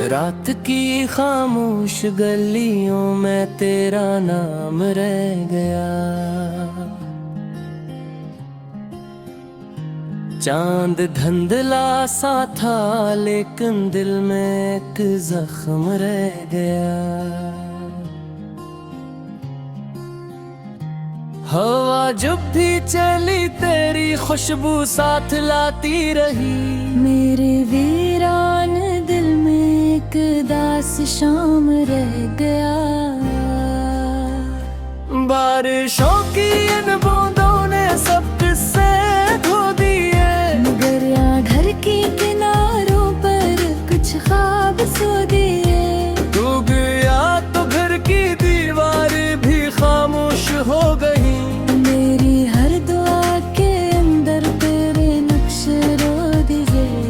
रात की खामोश गलियों में तेरा नाम रह गया। चांद धुंधला सा था लेकिन दिल में एक जख्म रह गया। हवा जब भी चली तेरी खुशबू साथ लाती रही। मेरे वीरान दिल में एक दास शाम रह गया। बारिशों की इन बूंदों ने सब किस्से धो दिए, मगर यहाँ घर के किनारों पर कुछ ख्वाब सो दिए। तू गया तो घर की दीवार भी खामोश हो गई। मेरी हर दुआ के अंदर तेरे नक्श रो दीजिए।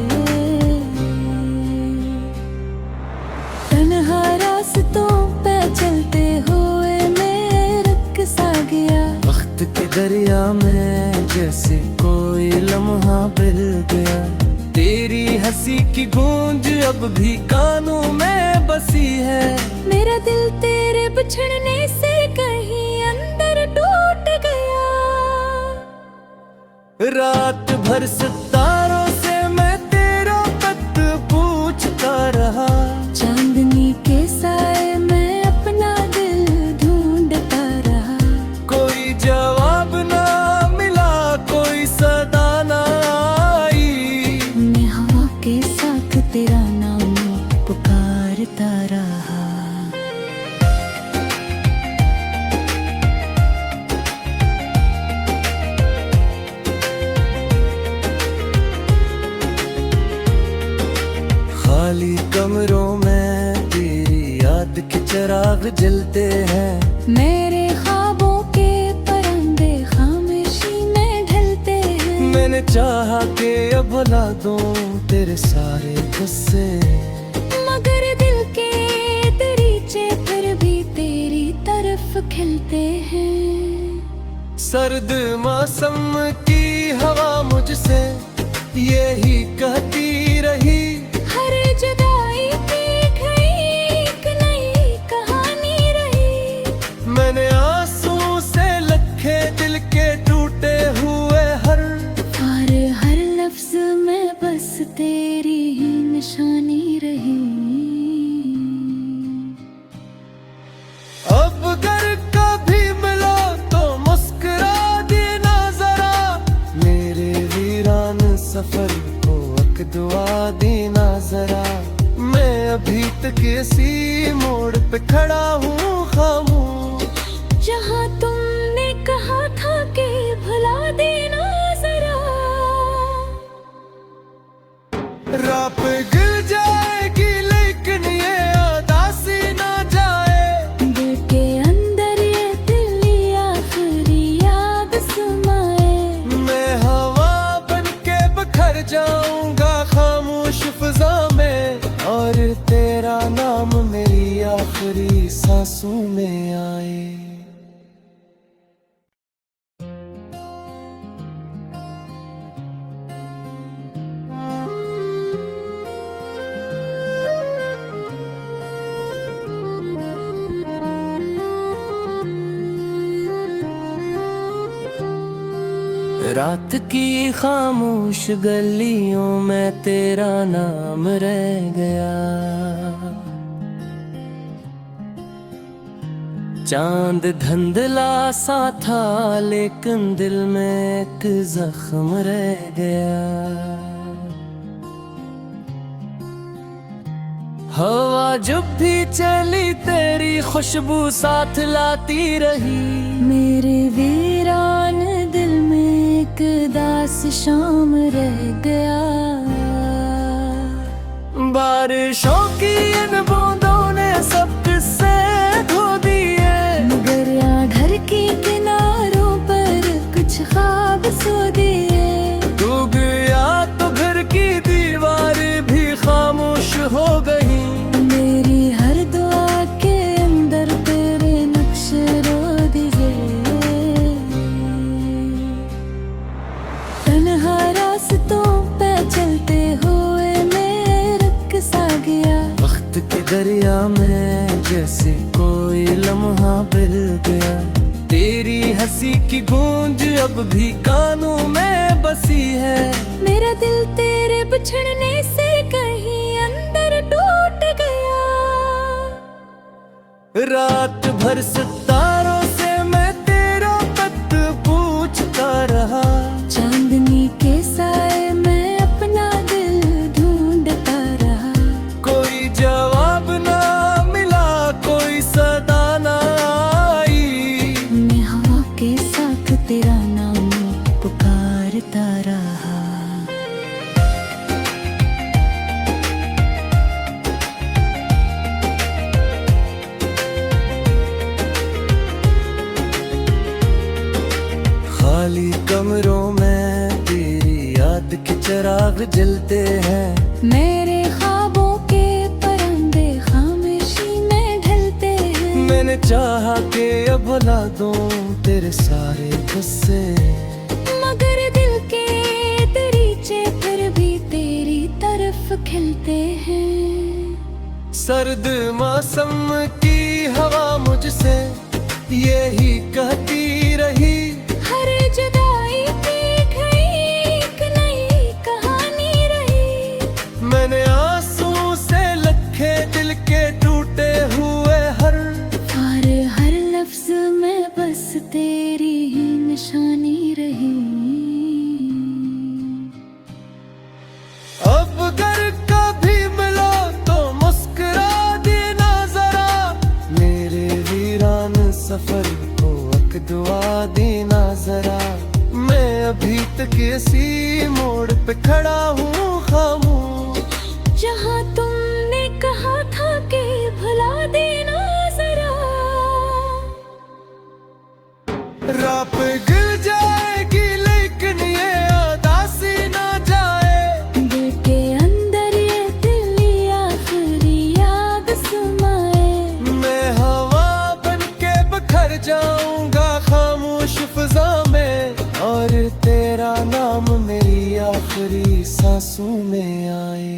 तन्हा रास्तों पे चलते हुए मैं रुक सा गया। वक्त के दरिया में जैसे कोई लम्हा बह गया। तेरी हंसी की गूंज अब भी कानों में बसी है। मेरा दिल तेरे बिछड़ने से कहीं अंदर टूट गया। रात भर सितारों से मैं तेरा पत पूछता रहा। चांदनी के साए में अपना दिल ढूंढता रहा। कोई जवाब ना मिला, कोई सदा ना आई। मैं हवा के साथ तेरा नाम पुकारता रहा। खाली कमरों में तेरी याद के चिराग जलते हैं। मेरे ख्वाबों के परंदे खामोशी में ढलते हैं। मैंने चाहा कि अब भुला दूं तेरे सारे गुस्से, मगर दिल के दरीचे फिर भी तेरी तरफ खिलते हैं। सर्द मौसम की हवा मुझसे यही कहती रही। हर जुदाई की एक नई कहानी रही। मैंने आंसू से लखे दिल के टूटे हुए हर लफ्ज में बस तेरी ही निशानी रही। अब अगर कभी मिलो तो मुस्कुरा देना जरा। मेरे वीरान सफर को एक दुआ देना जरा। मैं अभी तक इसी मोड़ पे खड़ा हूँ खामोश, जहाँ तुमने कहा था कि भुला देना जरा। राह पे गिर जाएगी लेकिन ये उदासी ना जाए। दिल के अंदर ये दिली आखिरी याद समाए। मैं हवा बन के बिखर जाऊंगा खामोश फिजा में, और तेरा नाम मेरी आखिरी सांसों में आए। रात की खामोश गलियों में तेरा नाम रह गया। चांद धुंधला सा था लेकिन दिल में एक जख्म रह गया। हवा जब भी चली तेरी खुशबू साथ लाती रही। मेरे वीरान दिल में एक दास शाम रह गया। बारिशों की इन बूंदों ने सब किस्से धो दिए, मगर यहाँ घर के किनारों पर कुछ ख्वाब सो दिए। तू गया तो घर की दीवार भी खामोश हो गई। मेरी हर दुआ के अंदर तेरे नक्श रो दीजिए। तन्हा रास्तों पे चलते हुए मैं रुक सा गया। वक्त दरिया में जैसे कोई लम्हा बिल गया। तेरी हंसी की गूंज अब भी कानों में बसी है। मेरा दिल तेरे बिछड़ने से कहीं अंदर टूट गया। रात भर सितारों से मैं तेरा पत पूछता रहा। चांदनी के साए में अपना दिल ढूंढता रहा। कोई जवाब ना मिला, कोई सदा ना आई। मैं हवा के साथ तेरा नाम पुकारता रहा। खाली कमरों में तेरी याद के चिराग जलते हैं। मेरे ख्वाबों के परंदे खामोशी में ढलते हैं। मैंने चाहा कि अब भुला दूं तेरे सारे गुस्से, मगर दिल के दरीचे फिर भी तेरी तरफ खिलते हैं। सर्द मौसम की हवा मुझसे यही कहती रही। हर जुदाई की एक नई कहानी रही। मैंने आंसू से लखे दिल के टूटे हुए हर लफ्ज में बस तेरी ही निशानी रही। अब अगर कभी मिलो तो मुस्कुरा देना जरा। मेरे वीरान सफर को एक दुआ देना जरा। मैं अभी तक इसी मोड़ पे खड़ा हूँ खामोश, जहाँ तुमने कहा था कि भुला देना जरा। राह पे गिर जाएगी लेकिन ये उदासी ना जाए। दिल के अंदर ये दिल आखिरी याद समाए। मैं हवा बन के बखर जाऊंगा खामोश फिजा में, और तेरा नाम मेरी आखिरी सांसों में आए।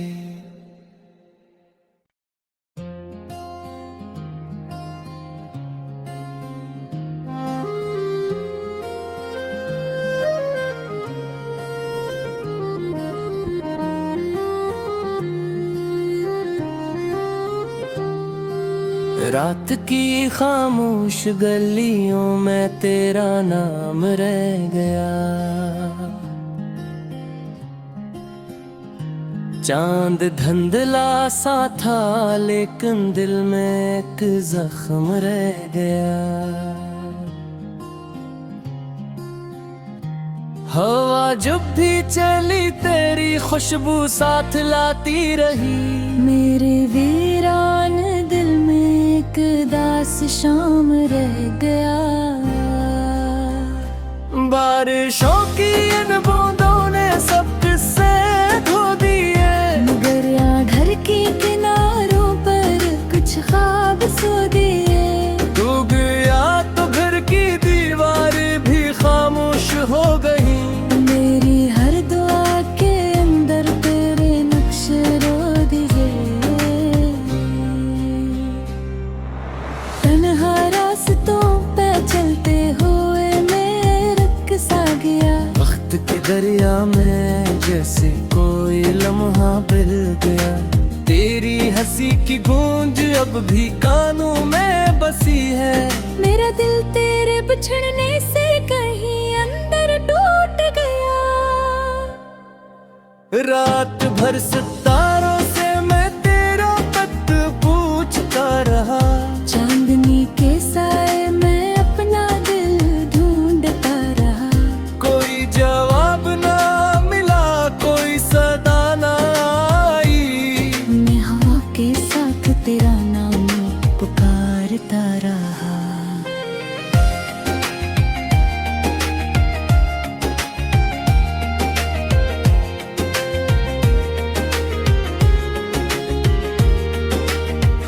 रात की खामोश गलियों में तेरा नाम रह गया। चांद धुंधला सा था लेकिन दिल में एक जख्म रह गया। हवा जब भी चली तेरी खुशबू साथ लाती रही। मेरे वीरान दिल में एक दास शाम रह गया। बारिशों की इन बूंदों ने सब किस्से धो दिए। मगर यहाँ घर के किनारों पर कुछ ख्वाब सो दिए। तू गया तो घर की दीवार भी खामोश हो गई। मेरी हर दुआ के अंदर तेरे नक्श रो दिए। तन्हा रास्तों पे चलते हुए मैं रख सा गया। वक्त के दरिया में जैसे कोई लम्हा बिल गया। तेरी हंसी की गूंज अब भी कानों में बसी है। मेरा दिल तेरे बिछड़ने से कहीं अंदर टूट गया। रात भर सितारों से मैं तेरा पत पूछता रहा। चांदनी के साए में अपना दिल ढूंढता रहा। कोई जवाब ना मिला, कोई सदा ना आई। मैं हवा के साथ तेरा नाम पुकारता रहा।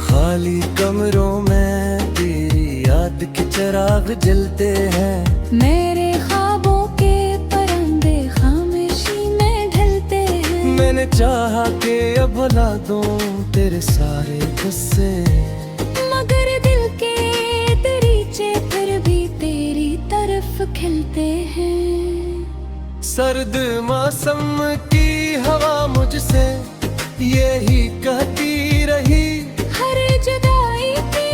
खाली कमरों में तेरी याद के चिराग जलते हैं। मेरे ख्वाबों के परंदे खामोशी में ढलते हैं। मैंने चाहा कि अब भुला दूं तेरे सारे गुस्से, मगर दिल के दरीचे फिर भी तेरी तरफ खिलते हैं। सर्द मौसम की हवा मुझसे यही कहती रही, हर जुदाई की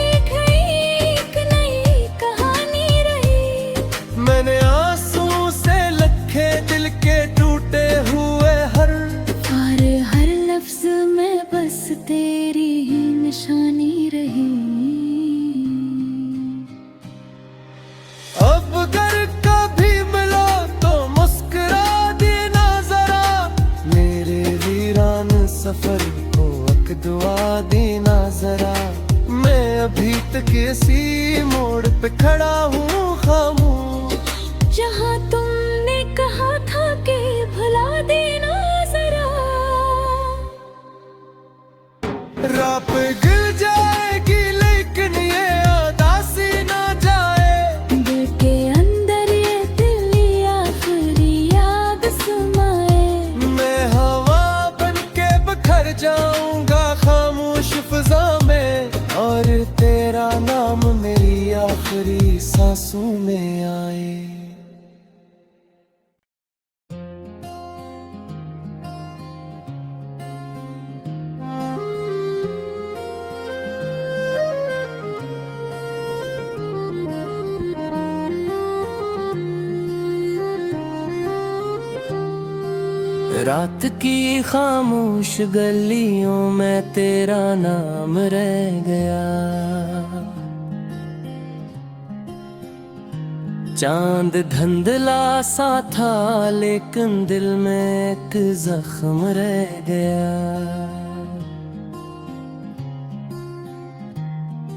एक नई कहानी रही। मैंने आंसू से लखे दिल के टूटे हुए हर लफ्ज में बस तेरी ही निशानी रही। अब अगर कभी मिलो तो मुस्कुरा देना जरा, मेरे वीरान सफर को एक दुआ देना जरा। मैं अभी तक इसी मोड़ पे खड़ा हूँ खामोश, जहाँ तुमने कहा था कि भुला देना जरा। राह पे गिर जाएगी लेकिन ये उदासी ना जाए, दिल के अंदर ये दिल आखिरी याद समाए। मैं हवा बन के बिखर जाऊंगा खामोश फिजा में, और तेरा नाम मेरी आखिरी सांसों में आए। रात की खामोश गलियों में तेरा नाम रह गया, चांद धुंधला सा था लेकिन दिल में एक जख्म रह गया।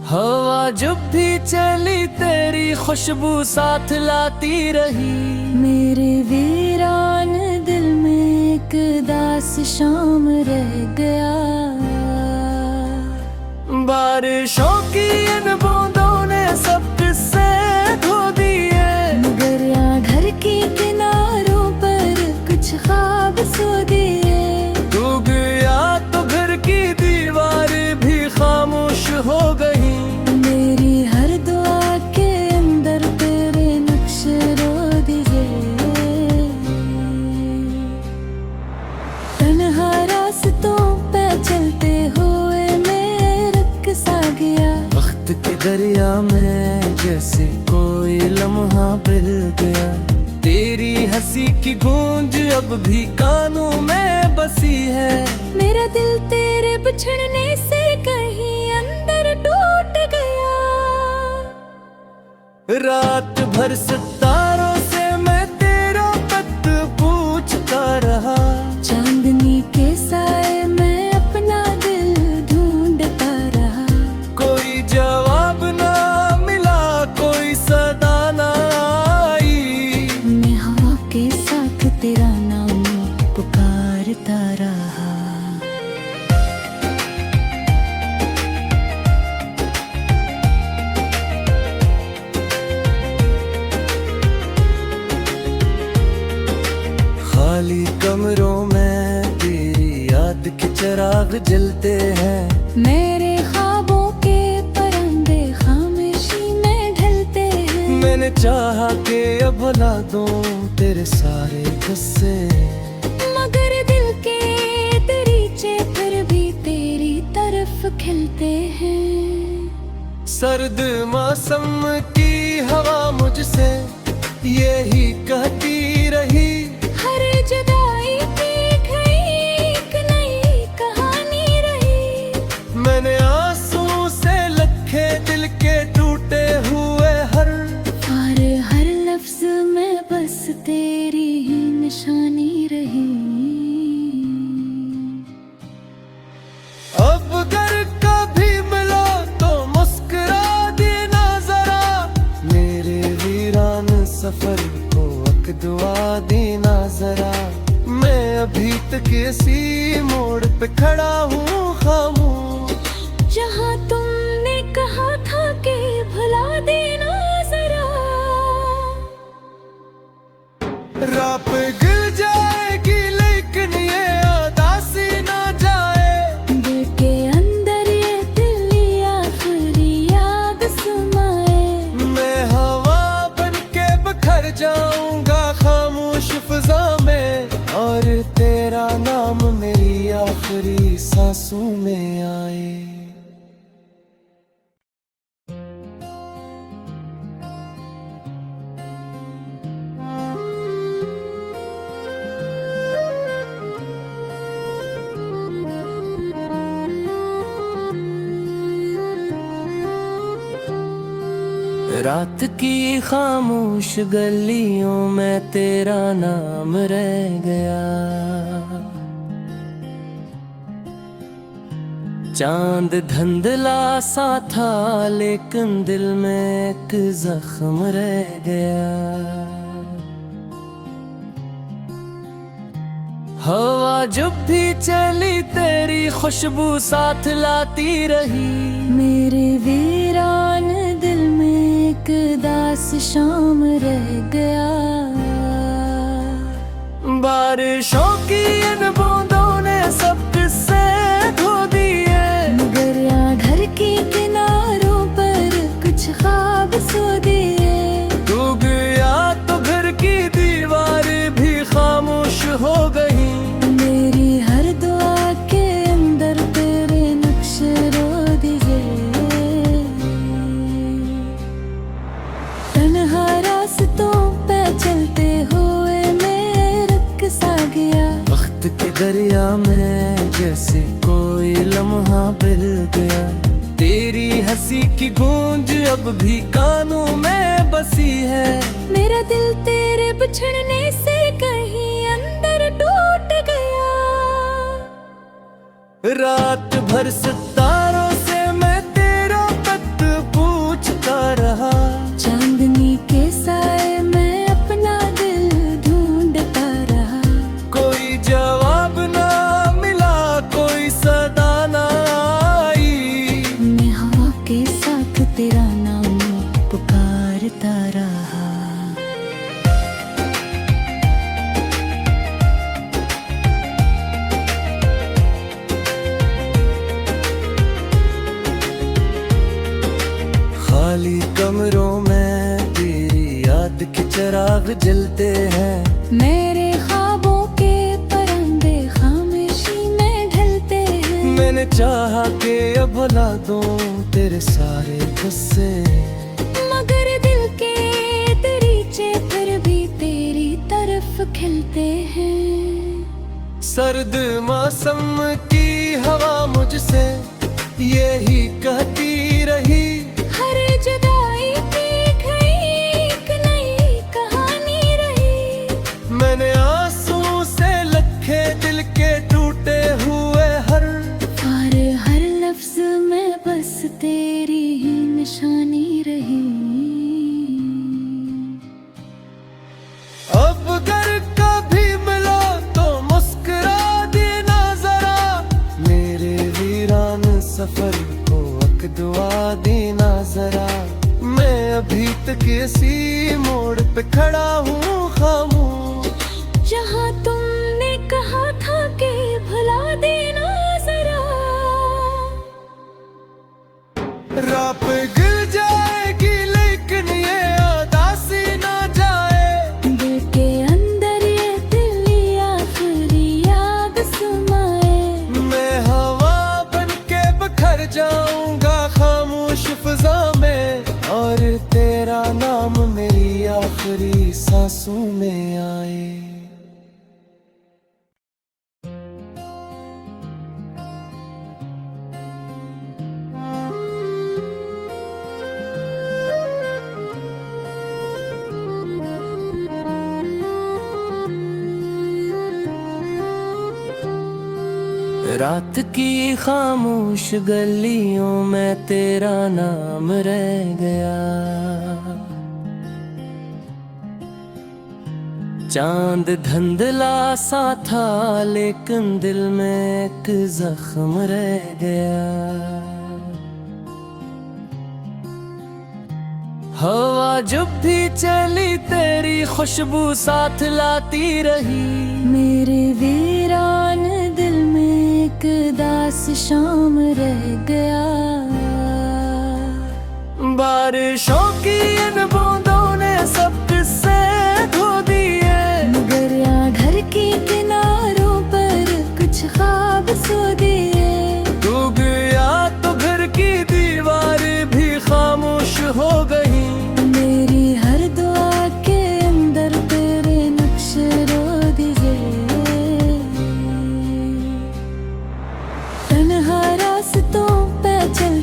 हवा जब भी चली तेरी खुशबू साथ लाती रही, मेरे वीरान दिल में एक दास शाम रह गया। बारिशों की इन बूंदों ने सब किस्से धो दिए, मगर यहाँ घर के किनारों पर कुछ ख्वाब सो दिए। तू गया तो घर की दीवार भी खामोश हो गई, मेरी हर दुआ के अंदर तेरे नक्श रो दिए। तन्हा रास्तों पे चलते हुए मैं रुक सा गया, वक्त के दरिया में जैसे कोई लम्हा बह गया। तेरी हंसी की गूंज अब भी कानों में बसी है, मेरा दिल तेरे बिछड़ने से कहीं अंदर टूट गया। रात भर सितारों से मैं तेरा पत पूछता रहा, चांदनी के साए में अपना दिल ढूंढता रहा। कोई जवाब ना मिला, कोई सदा ना आई, मैं हवा के साथ तेरा नाम पुकारता रहा। खाली कमरों में तेरी याद के चिराग जलते हैं, मेरे ख्वाबों के परिंदे खामोशी में ढलते हैं। मैंने चाहा कि अब भुला दूं तेरे सारे गुस्से, मगर दिल के दरीचे फिर भी तेरी तरफ खिलते हैं। सर्द मौसम की हवा मुझसे यही कहती रही, हर जुदाई की एक नई कहानी रही। मैंने आंसू से लखे दिल के टूटे हुए हर लफ्ज में बस तेरी ही निशानी रही। अब अगर कभी मिलो तो मुस्कुरा देना जरा, मेरे वीरान सफर को एक दुआ देना जरा। मैं अभी तक इसी मोड़ पे खड़ा हूँ खामोश, जहाँ तुमने कहा था कि भुला देना जरा। राह पे गिर जाएगी लेकिन ये उदासी ना जाए, सांसों में आए। रात की खामोश गलियों में तेरा नाम रह गया। चांद धुंधला सा था लेकिन दिल में एक जख्म रह गया। हवा जब भी चली तेरी खुशबू साथ लाती रही। मेरे वीरान दिल में एक दास शाम रह गया। बारिशों की इन बूंदों ने सब किस्से धो दिए। मगर यहाँ घर के किनारों पर कुछ ख्वाब सो दिए। तू गया तो घर की दीवार भी खामोश हो गई। मेरी हर दुआ के अंदर तेरे नक्श रो दिए। तन्हा रास्तों पे चलते हुए मैं रख सा गया। वक्त के दरिया में जैसे कोई लम्हा बिल गया। तेरी हंसी की गूंज अब भी कानों में बसी है। मेरा दिल तेरे बिछड़ने से कहीं अंदर टूट गया। रात भर सितारों से मैं तेरा पत पूछता रहा। चांदनी के साए में अपना दिल ढूंढता रहा। कोई जवाब ना मिला, कोई सदा ना आई। मैं हवा के साथ तेरा नाम पुकारता रहा। खाली कमरों में तेरी याद के चिराग जलते हैं। मेरे ख्वाबों के परंदे खामोशी में ढलते हैं। मैंने चाहा कि अब भुला दूं तेरे सारे गुस्से। मगर दिल के दरीचे फिर भी तेरी तरफ खिलते हैं। सर्द मौसम की हवा मुझसे यही कहती रही। हर जुदाई की एक नई कहानी रही। मैंने आंसू से लखे दिल के टूटे हुए हर लफ्ज में बस तेरी ही निशानी रही। अब अगर कभी मिलो तो मुस्कुरा देना जरा। मेरे वीरान सफर को एक दुआ देना जरा। मैं अभी तक इसी मोड़ पे खड़ा हूँ खामोश। जहाँ तुमने कहा था कि भुला देना जरा। राह पे गिर जाएगी लेकिन ये उदासी ना जाए। दिल के अंदर ये दिली आखिरी याद समाए। मैं हवा बन के बिखर जाऊंगा खामोश फिजा में। और तेरा नाम मेरी आखिरी सांसों में आए। रात की खामोश गलियों में तेरा नाम रह गया। चांद धुंधला सा था लेकिन दिल में एक जख्म रह गया। हवा जब भी चली तेरी खुशबू साथ लाती रही। मेरे वीरान दिल में एक दास शाम रह गया। बारिशों की इन बूंदों ने सब किस्से धो दिए। मगर यहाँ घर के किनारों पर कुछ ख्वाब सो दिए।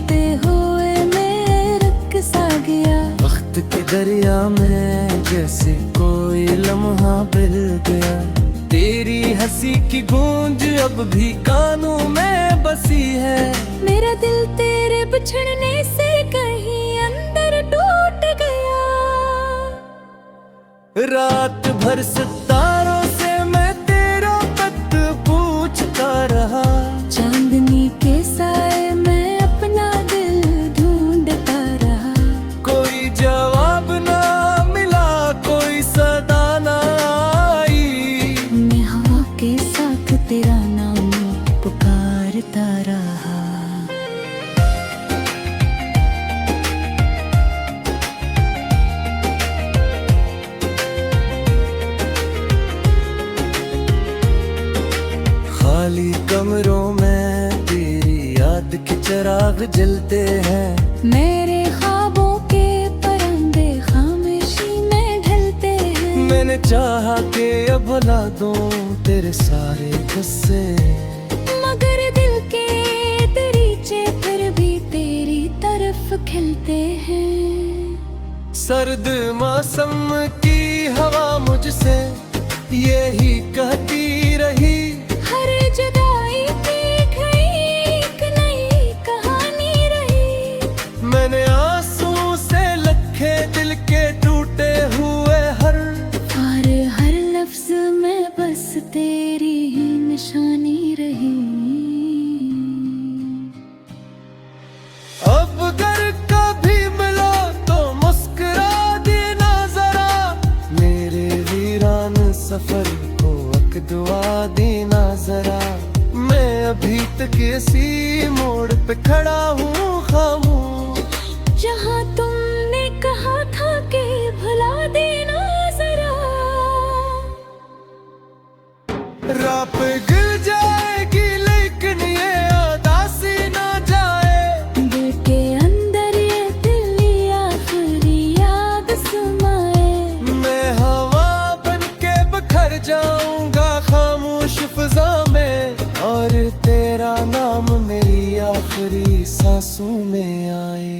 चलते हुए मैं रक्स आ गया। वक्त के दरिया में जैसे कोई लम्हा बह गया। तेरी हंसी की गूंज अब भी कानों में बसी है। मेरा दिल तेरे बिछड़ने से कहीं अंदर टूट गया। रात भर सितारों से मैं तेरा पत पूछता रहा। चांदनी के साए में अपना दिल ढूंढता रहा। कोई जवाब ना मिला, कोई सदा ना आई। मैं हवा के साथ तेरा नाम पुकारता रहा। खाली कमरों में तेरी याद के चिराग जलते हैं। मेरे ख्वाबों के परंदे खामोशी में ढलते हैं। मैंने चाहा कि अब भुला दूं तेरे सारे गुस्से, मगर दिल के दरीचे फिर भी तेरी तरफ खिलते हैं। सर्द मौसम की हवा मुझसे यही कहती रही। हर जुदाई की एक नई कहानी रही। मैंने आंसू से लखे दिल के टूटे हुए हर लफ्ज में बस तेरी ही निशानी रही। अब अगर कभी मिलो तो मुस्कुरा देना जरा। मेरे वीरान सफर को एक दुआ देना जरा। मैं अभी तक इसी मोड़ पे खड़ा हूँ खामोश, जहाँ तुमने कहा था कि भुला देना जरा। राह पे गिर जाएगी लेकिन ये उदासी ना जाए। दिल के अंदर ये दिल आखिरी याद समाए। मैं हवा बन के बिखर जाऊंगा खामोश फिजा में, और तेरा नाम मेरी आखिरी सांसों में आए।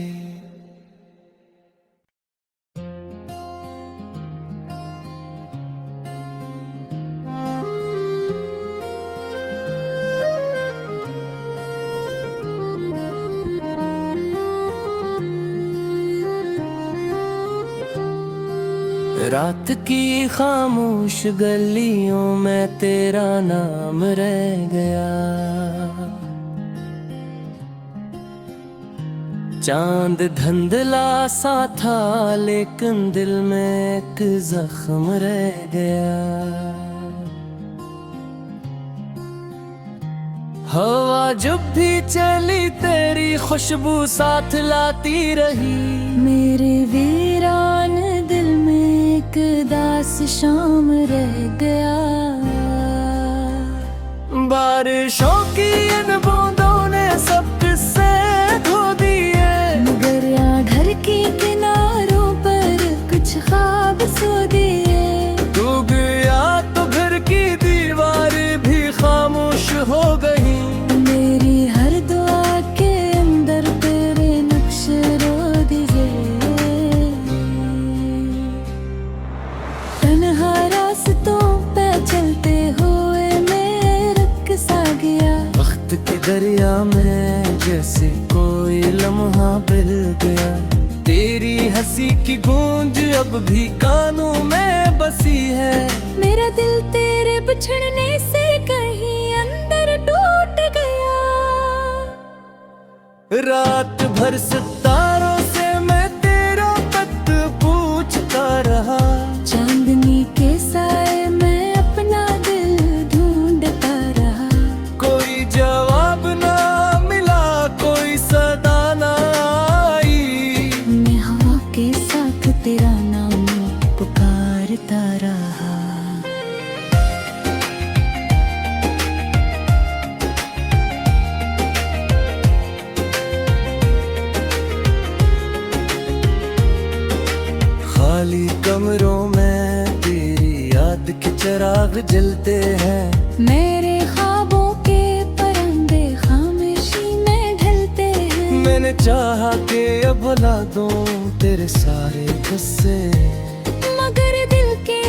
रात की खामोश गलियों में तेरा नाम रह गया। चांद धुंधला सा था लेकिन दिल में एक जख्म रह गया। हवा जब भी चली तेरी खुशबू साथ लाती रही। मेरे वीरान दिल में एक दास शाम रह गया। बारिशों की इन बूंदों ने सब किस्से धो दिए। मगर यहाँ घर के किनारों पर कुछ ख्वाब सो दिए। तू गया तो घर की दीवार भी खामोश हो गई। मेरी हर दुआ के अंदर तेरे नक्श रो दीजिए। तन्हा रास्तों पे चलते हुए मैं रक्स आ गया। वक्त के दरिया में जैसे कोई लम्हा बह गया। तेरी हंसी की गूंज अब भी कानों में बसी है। मेरा दिल तेरे बिछड़ने से कहीं अंदर टूट गया। रात भर सितारों से मैं तेरा पत पूछता रहा। चांदनी के साए में अपना दिल ढूंढता रहा। कोई जवाब ना मिला, कोई सदा ना आई। मैं हवा के साथ तेरा नाम पुकारता रहा। खाली कमरों में तेरी याद के चिराग जलते हैं। मेरे ख्वाबों के परंदे खामोशी में ढलते हैं। मैंने मैंने चाहा कि अब भुला दूं तेरे सारे गुस्से, मगर दिल के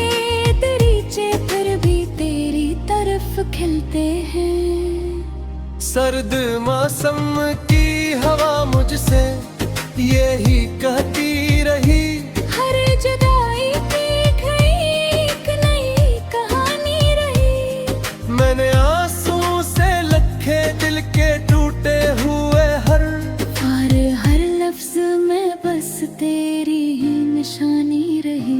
दरीचे फिर भी तेरी तरफ खिलते हैं। सर्द मौसम की हवा मुझसे यही कहती रही, हर जुदाई की एक नई कहानी रही। मैंने आंसू से लखे दिल के टूटे हुए हर लफ्ज में बस तेरी ही निशानी रही।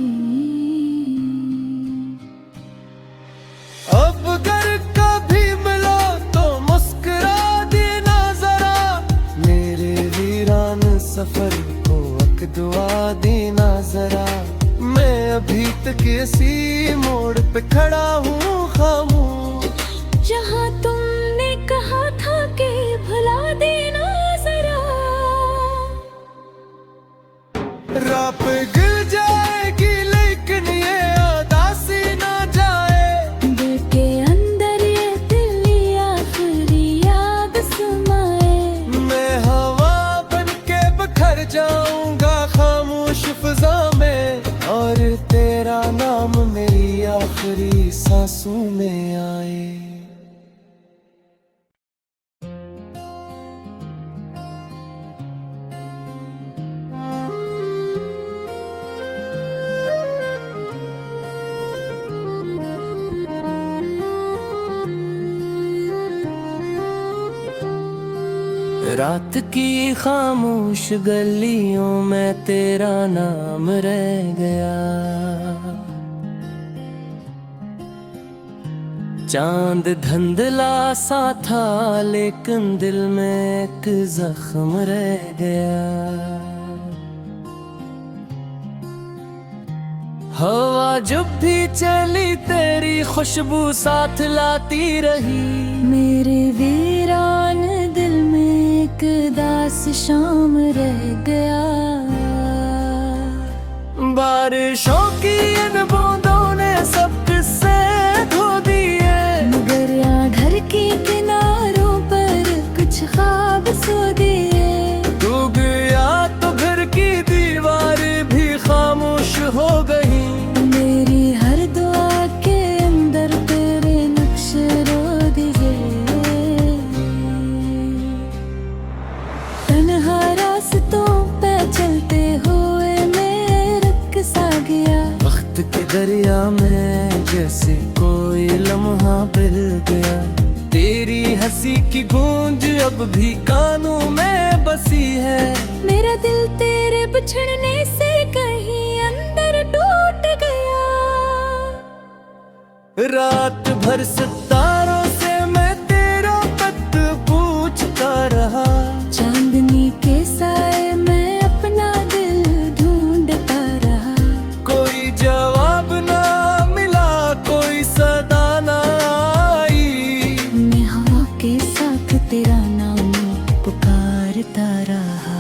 अब अगर कभी मिलो तो मुस्कुरा देना जरा, मेरे वीरान सफर को एक दुआ देना जरा। मैं अभी तक इसी मोड़ पे खड़ा हूँ खामोश, जहाँ तुमने कहा था कि भुला देना जरा। राह पे गिर जाएगी लेकिन ये उदासी ना जाए, दिल के अंदर ये दिल आखिरी याद समाए। मैं हवा बन के बिखर जाऊंगा खामोश फिजा में, और तेरा नाम मेरी आखिरी सांसों में आए। रात की खामोश गलियों में तेरा नाम रह गया, चांद धुंधला सा था लेकिन दिल में एक जख्म रह गया। हवा जब भी चली तेरी खुशबू साथ लाती रही, मेरे वीरान दिल में एक दास शाम रह गया। बारिशों की इन बूंदों ने सब किस्से धो दिए, मगर यहाँ घर के किनारों पर कुछ ख्वाब सो दिए। तू गया तो घर की दीवार भी खामोश हो गई, मेरी हर दुआ के अंदर तेरे नक्श रो दिए। तन्हा रास्तों पे चलते हुए मैं रुक सा गया, वक्त के दरिया में जैसे कोई लम्हा पिघल गया। तेरी हंसी की गूंज अब भी कानों में बसी है, मेरा दिल तेरे बिछड़ने से कहीं अंदर टूट गया। रात भर सितारों से मैं तेरा पत पूछता रहा, चांदनी के साए में अपना दिल ढूंढता रहा। कोई जवाब ना मिला, कोई सदा ना आई, मैं हवा के साथ तेरा नाम पुकारता रहा।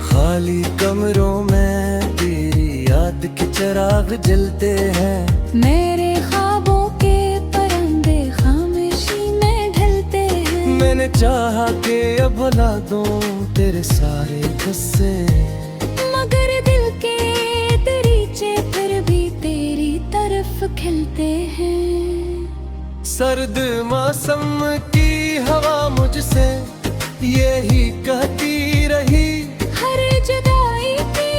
खाली कमरों में तेरी याद के चिराग जलते हैं, मेरे ख्वाबों के परिंदे खामोशी में ढलते हैं। मैंने चाहा कि अब भुला दूं तेरे सारे गुस्से, मगर दिल के दरीचे फिर भी तेरी तरफ खिलते हैं। सर्द मौसम की हवा मुझसे यही कहती रही, हर जुदाई की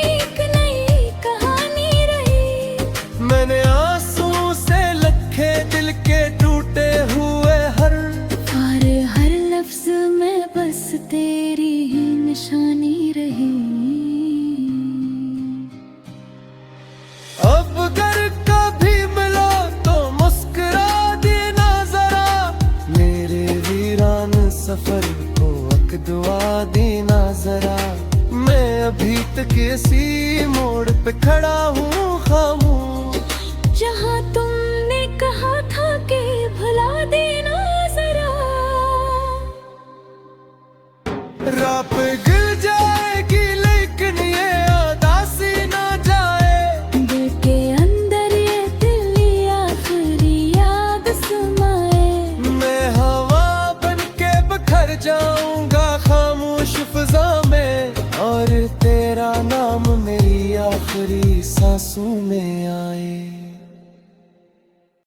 एक नई कहानी रही। मैंने आंसू से लखे दिल के टूटे हुए हर लफ्ज में बस तेरी ही निशानी रही। अब अगर कभी मिलो तो मुस्कुरा देना जरा, मेरे वीरान सफर को एक दुआ देना जरा। मैं अभी तक इसी मोड़ पे खड़ा हूँ खामोश, जहाँ तुमने कहा था कि भुला देना जरा। राह पे गिर जाएगी लेकिन ये उदासी आखिरी सांसों में आए।